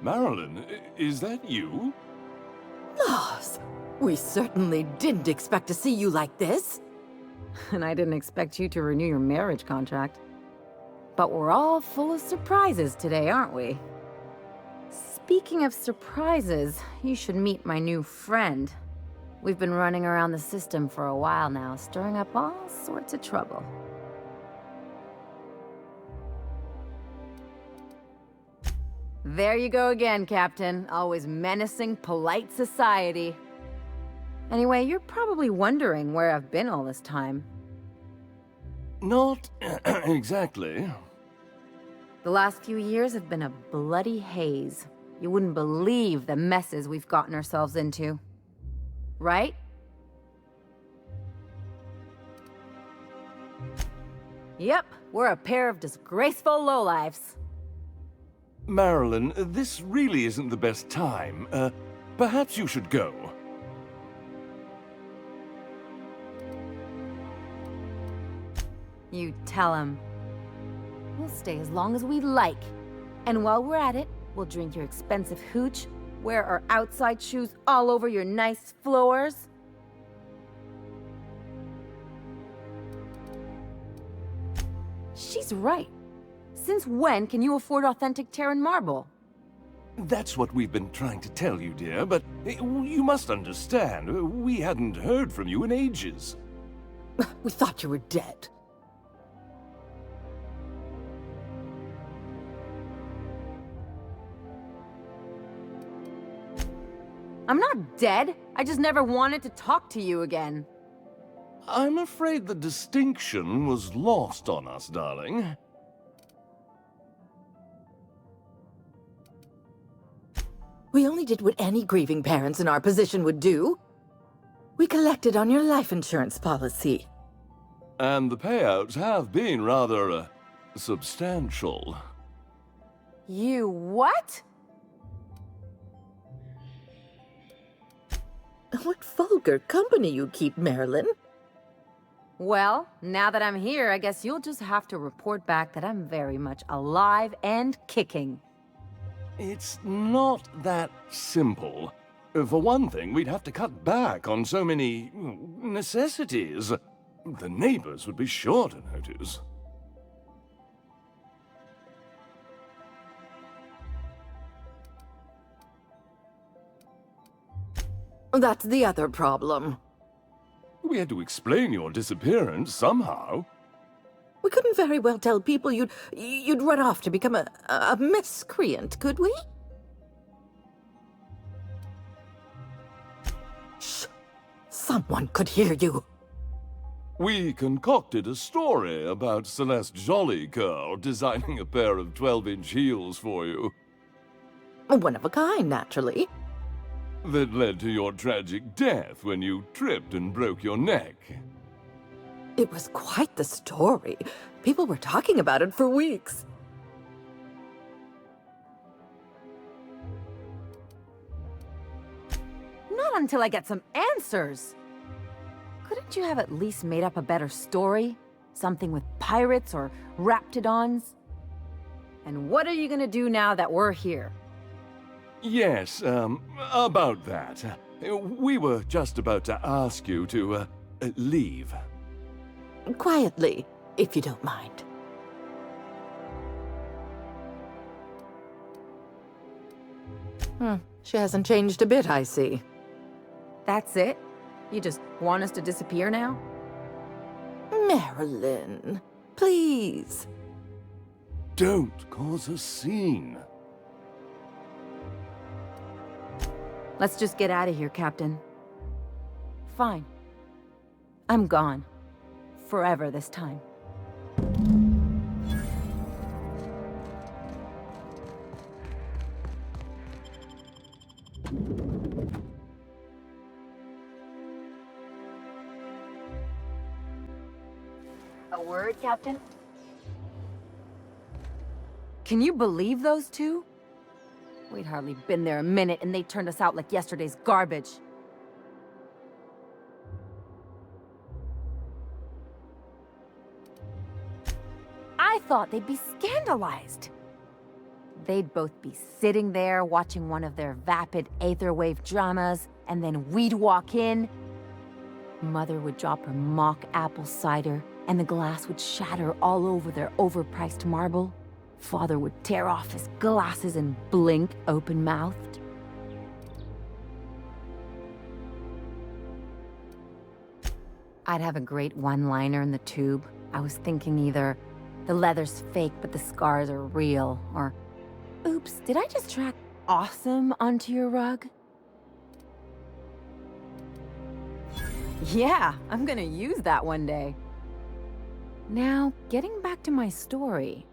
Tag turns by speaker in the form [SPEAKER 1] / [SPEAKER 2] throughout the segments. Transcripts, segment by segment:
[SPEAKER 1] Marilyn, is that you?
[SPEAKER 2] Laws, we certainly didn't expect to see you like this.
[SPEAKER 3] And I didn't expect you to renew your marriage contract. But we're all full of surprises today, aren't we? Speaking of surprises, you should meet my new friend. We've been running around the system for a while now, stirring up all sorts of trouble. There you go again, Captain. Always menacing polite society. Anyway, you're probably wondering where I've been all this time.
[SPEAKER 1] Not exactly.
[SPEAKER 3] The last few years have been a bloody haze. You wouldn't believe the messes we've gotten ourselves into. Right? Yep, we're a pair of disgraceful lowlifes.
[SPEAKER 1] Marilyn, this really isn't the best time. Perhaps you should go.
[SPEAKER 3] You tell him. We'll stay as long as we like. And while we're at it, we'll drink your expensive hooch, wear our outside shoes all over your nice floors. She's right. Since when can you afford authentic Terran marble?
[SPEAKER 1] That's what we've been trying to tell you, dear, but you must understand, we hadn't heard from you in ages.
[SPEAKER 2] We thought you were dead.
[SPEAKER 3] I'm not dead. I just never wanted to talk to you again.
[SPEAKER 1] I'm afraid the distinction was lost on us, darling.
[SPEAKER 2] We only did what any grieving parents in our position would do. We collected on your life insurance policy.
[SPEAKER 1] And the payouts have been rather, substantial.
[SPEAKER 3] You what?
[SPEAKER 2] What vulgar company you keep, Marilyn.
[SPEAKER 3] Well, now that I'm here, I guess you'll just have to report back that I'm very much alive and kicking.
[SPEAKER 1] It's not that simple. For one thing, we'd have to cut back on so many necessities. The neighbors would be sure to notice.
[SPEAKER 2] That's the other problem.
[SPEAKER 1] We had to explain your disappearance somehow.
[SPEAKER 2] We couldn't very well tell people you'd run off to become a miscreant, could we? Shh! Someone could hear you.
[SPEAKER 1] We concocted a story about Celeste Jollycurl designing a pair of 12-inch heels for you.
[SPEAKER 2] One of a kind, naturally.
[SPEAKER 1] That led to your tragic death when you tripped and broke your neck.
[SPEAKER 2] It was quite the story. People were talking about it for weeks.
[SPEAKER 3] Not until I get some answers. Couldn't you have at least made up a better story? Something with pirates or raptidons? And what are you gonna do now that we're here?
[SPEAKER 1] Yes, about that. We were just about to ask you to, leave.
[SPEAKER 2] Quietly, if you don't mind. She hasn't changed a bit, I see.
[SPEAKER 3] That's it? You just want us to disappear now?
[SPEAKER 2] Marilyn, please.
[SPEAKER 1] Don't cause a scene.
[SPEAKER 3] Let's just get out of here, Captain. Fine. I'm gone. Forever this time. A word, Captain? Can you believe those two? We'd hardly been there a minute and they turned us out like yesterday's garbage. I thought they'd be scandalized. They'd both be sitting there watching one of their vapid aetherwave dramas, and then we'd walk in. Mother would drop her mock apple cider, and the glass would shatter all over their overpriced marble. Father would tear off his glasses and blink open-mouthed. I'd have a great one-liner in the tube. I was thinking either, the leather's fake but the scars are real, or, oops, did I just track awesome onto your rug? Yeah, I'm gonna use that one day. Now, getting back to my story.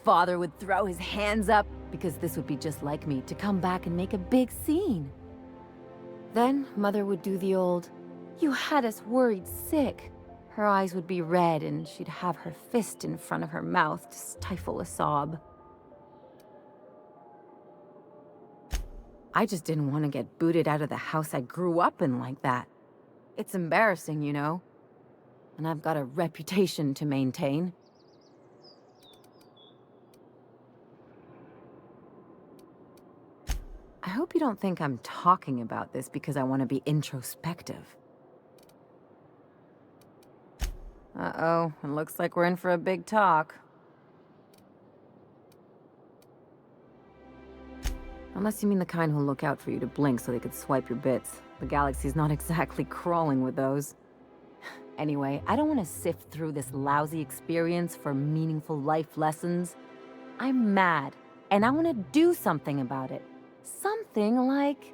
[SPEAKER 3] Father would throw his hands up, because this would be just like me, to come back and make a big scene. Then, Mother would do the old, "You had us worried sick." Her eyes would be red, and she'd have her fist in front of her mouth to stifle a sob. I just didn't want to get booted out of the house I grew up in like that. It's embarrassing, you know. And I've got a reputation to maintain. I hope you don't think I'm talking about this because I want to be introspective. Uh-oh, it looks like we're in for a big talk. Unless you mean the kind who'll look out for you to blink so they could swipe your bits. The galaxy's not exactly crawling with those. Anyway, I don't want to sift through this lousy experience for meaningful life lessons. I'm mad, and I want to do something about it. Something like...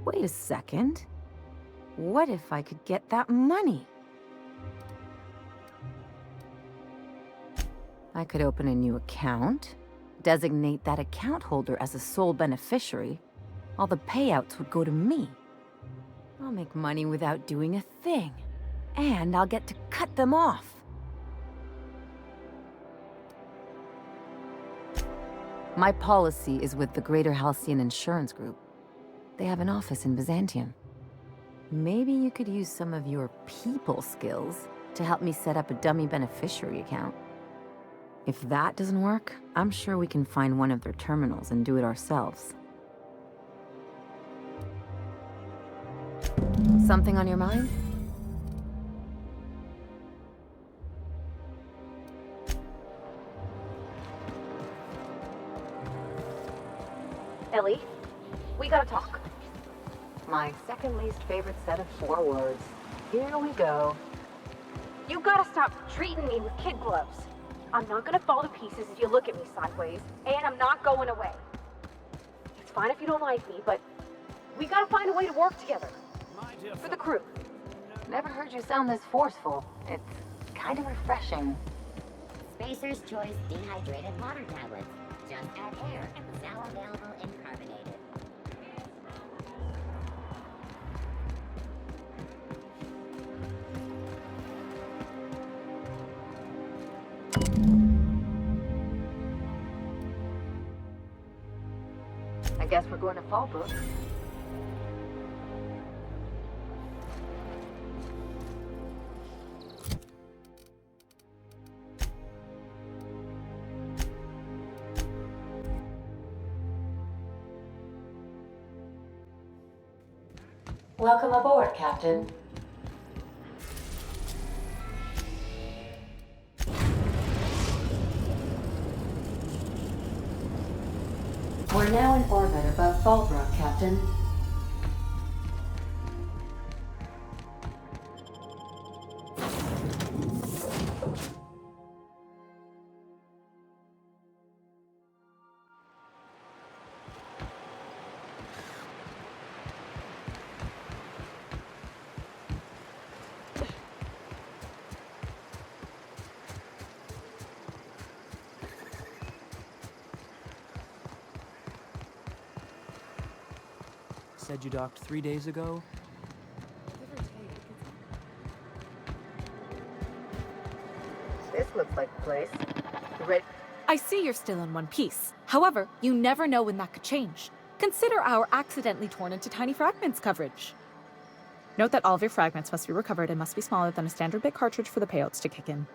[SPEAKER 3] Wait a second. What if I could get that money? I could open a new account, designate that account holder as a sole beneficiary. All the payouts would go to me. I'll make money without doing a thing. And I'll get to cut them off. My policy is with the Greater Halcyon Insurance Group. They have an office in Byzantium. Maybe you could use some of your people skills to help me set up a dummy beneficiary account. If that doesn't work, I'm sure we can find one of their terminals and do it ourselves. Something on your mind?
[SPEAKER 4] Ellie, we gotta talk.
[SPEAKER 3] My second least favorite set of 4 words. Here we go.
[SPEAKER 4] You gotta stop treating me with kid gloves. I'm not gonna fall to pieces if you look at me sideways, and I'm not going away. It's fine if you don't like me, but we gotta find a way to work together. For the crew.
[SPEAKER 3] Never heard you sound this forceful. It's kind of refreshing.
[SPEAKER 5] Spacer's Choice dehydrated water tablets. Just add air and now available in carbonated.
[SPEAKER 3] I guess we're going to Fallbrook.
[SPEAKER 6] Welcome aboard, Captain. We're now in orbit above Fallbrook, Captain.
[SPEAKER 7] Said you docked 3 days ago?
[SPEAKER 3] This looks like the place.
[SPEAKER 8] I see you're still in one piece. However, you never know when that could change. Consider our accidentally torn into tiny fragments coverage. Note that all of your fragments must be recovered and must be smaller than a standard bit cartridge for the payouts to kick in.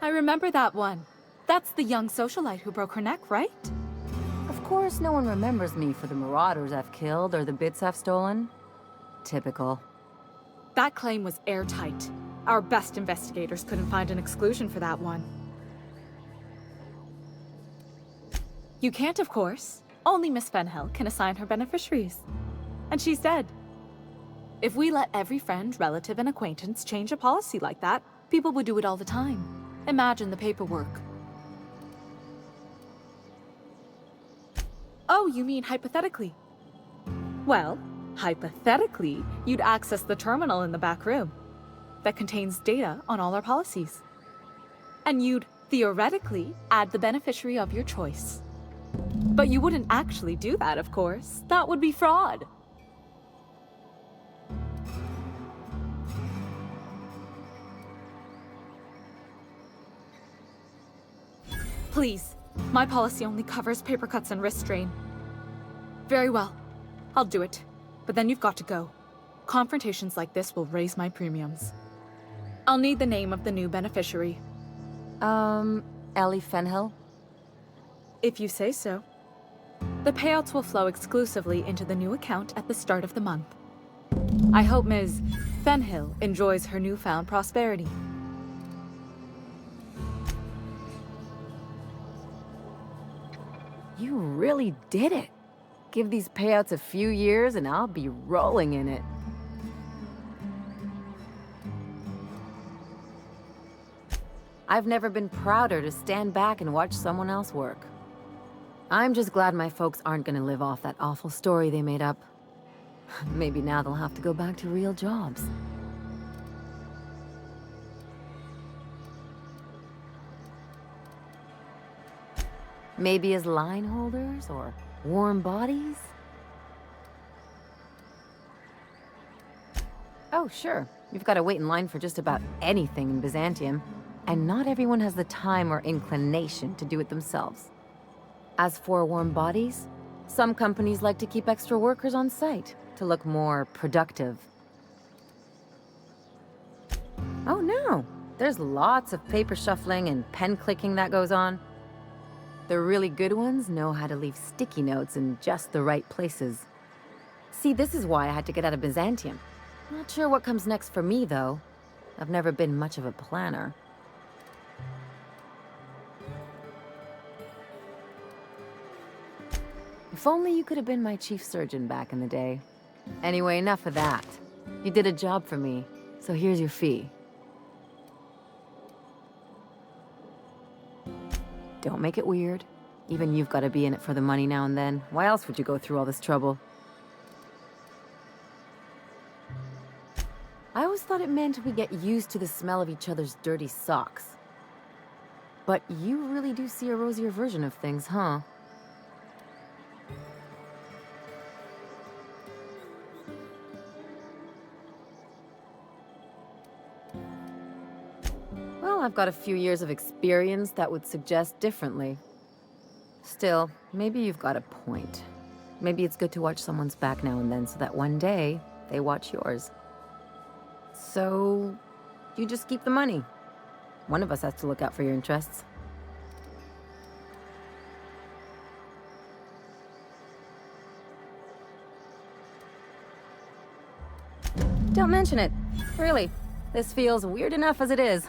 [SPEAKER 8] I remember that one. That's the young socialite who broke her neck, right?
[SPEAKER 3] Of course, no one remembers me for the marauders I've killed or the bits I've stolen. Typical.
[SPEAKER 8] That claim was airtight. Our best investigators couldn't find an exclusion for that one. You can't, of course. Only Miss Fenhill can assign her beneficiaries. And she's dead. If we let every friend, relative, and acquaintance change a policy like that, people would do it all the time. Imagine the paperwork. Oh, you mean hypothetically? Well, hypothetically, you'd access the terminal in the back room that contains data on all our policies. And you'd, theoretically, add the beneficiary of your choice. But you wouldn't actually do that, of course. That would be fraud. Please, my policy only covers paper cuts and wrist strain. Very well, I'll do it. But then you've got to go. Confrontations like this will raise my premiums. I'll need the name of the new beneficiary.
[SPEAKER 3] Ellie Fenhill?
[SPEAKER 8] If you say so. The payouts will flow exclusively into the new account at the start of the month. I hope Ms. Fenhill enjoys her newfound prosperity.
[SPEAKER 3] You really did it. Give these payouts a few years and I'll be rolling in it. I've never been prouder to stand back and watch someone else work. I'm just glad my folks aren't gonna live off that awful story they made up. Maybe now they'll have to go back to real jobs. Maybe as line holders or warm bodies? Oh, sure. You've got to wait in line for just about anything in Byzantium, and not everyone has the time or inclination to do it themselves. As for warm bodies, some companies like to keep extra workers on site to look more productive. Oh no, there's lots of paper shuffling and pen clicking that goes on. The really good ones know how to leave sticky notes in just the right places. See, this is why I had to get out of Byzantium. Not sure what comes next for me, though. I've never been much of a planner. If only you could have been my chief surgeon back in the day. Anyway, enough of that. You did a job for me, so here's your fee. Don't make it weird. Even you've got to be in it for the money now and then. Why else would you go through all this trouble? I always thought it meant we get used to the smell of each other's dirty socks. But you really do see a rosier version of things, huh? Well, I've got a few years of experience that would suggest differently. Still, maybe you've got a point. Maybe it's good to watch someone's back now and then so that one day they watch yours. So, you just keep the money. One of us has to look out for your interests. Don't mention it. Really, this feels weird enough as it is.